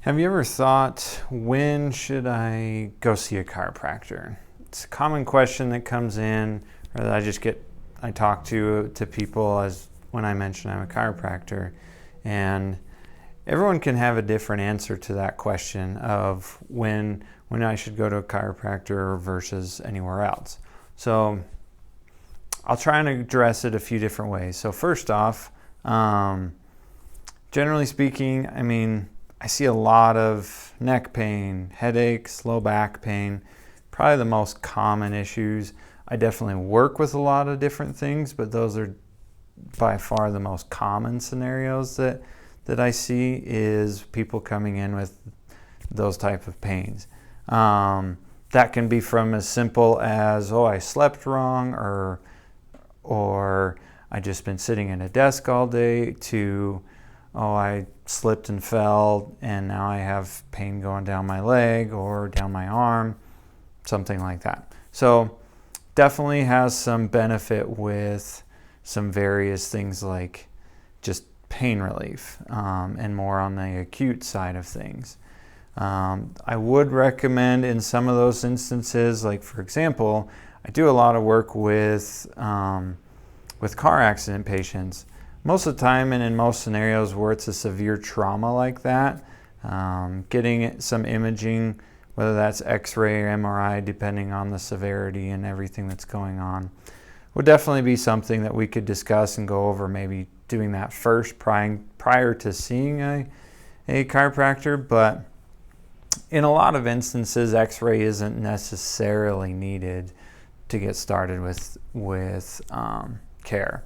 Have you ever thought, when should I go see a chiropractor? It's a common question that comes in, or that I talk to people as when I mention I'm a chiropractor, and everyone can have a different answer to that question of when I should go to a chiropractor versus anywhere else. So I'll try and address it a few different ways. So first off, generally speaking, I see a lot of neck pain, headaches, low back pain, probably the most common issues. I definitely work with a lot of different things, but those are by far the most common scenarios that I see is people coming in with those type of pains. That can be from as simple as, I slept wrong, or I just been sitting at a desk all day, to I slipped and fell and now I have pain going down my leg or down my arm, something like that. So definitely has some benefit with some various things like just pain relief, and more on the acute side of things. I would recommend in some of those instances, like for example, I do a lot of work with car accident patients. Most of the time, and in most scenarios where it's a severe trauma like that, getting some imaging, whether that's X-ray or MRI, depending on the severity and everything that's going on, would definitely be something that we could discuss and go over, maybe doing that first prior to seeing a chiropractor. But in a lot of instances, X-ray isn't necessarily needed to get started with care.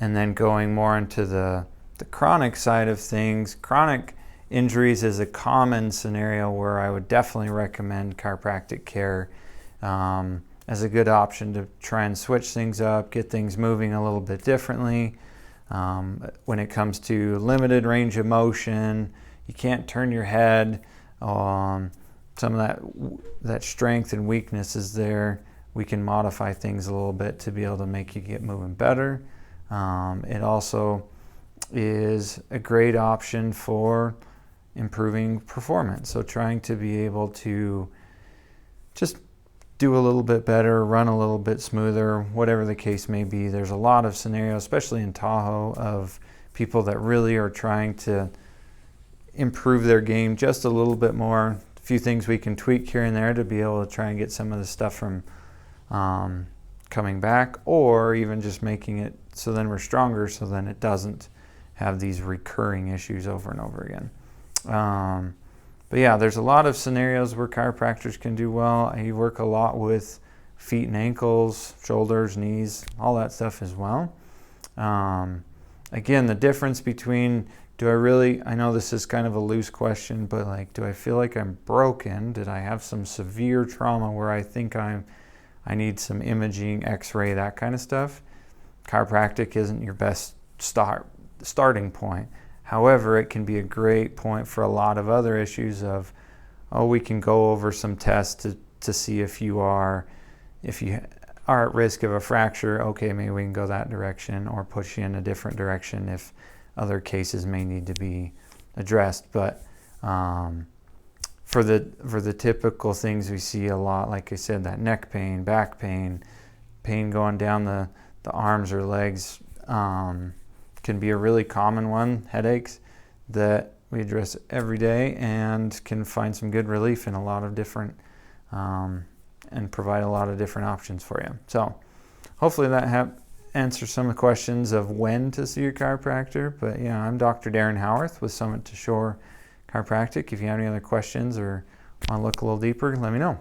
And then going more into the chronic side of things, chronic injuries is a common scenario where I would definitely recommend chiropractic care as a good option to try and switch things up, get things moving a little bit differently. When it comes to limited range of motion, you can't turn your head, some of that strength and weakness is there. We can modify things a little bit to be able to make you get moving better. It also is a great option for improving performance. So trying to be able to just do a little bit better, run a little bit smoother, whatever the case may be. There's a lot of scenarios, especially in Tahoe, of people that really are trying to improve their game just a little bit more. A few things we can tweak here and there to be able to try and get some of the stuff from coming back, or even just making it so then we're stronger, so then it doesn't have these recurring issues over and over again. But yeah, there's a lot of scenarios where chiropractors can do well. I work a lot with feet and ankles, shoulders, knees, all that stuff as well. Again, the difference between, I know this is kind of a loose question, but do I feel like I'm broken? Did I have some severe trauma where I think I need some imaging, X-ray, that kind of stuff? Chiropractic isn't your best starting point. However, it can be a great point for a lot of other issues of, we can go over some tests to see if you are at risk of a fracture. Okay, maybe we can go that direction, or push you in a different direction if other cases may need to be addressed. But for the typical things we see a lot, like I said, that neck pain, back pain going down the arms or legs, can be a really common one. Headaches that we address every day and can find some good relief in a lot of different, and provide a lot of different options for you. So hopefully that answers some of the questions of when to see your chiropractor. But yeah, I'm Dr. Darren Howarth with Summit to Shore Chiropractic. If you have any other questions or want to look a little deeper, let me know.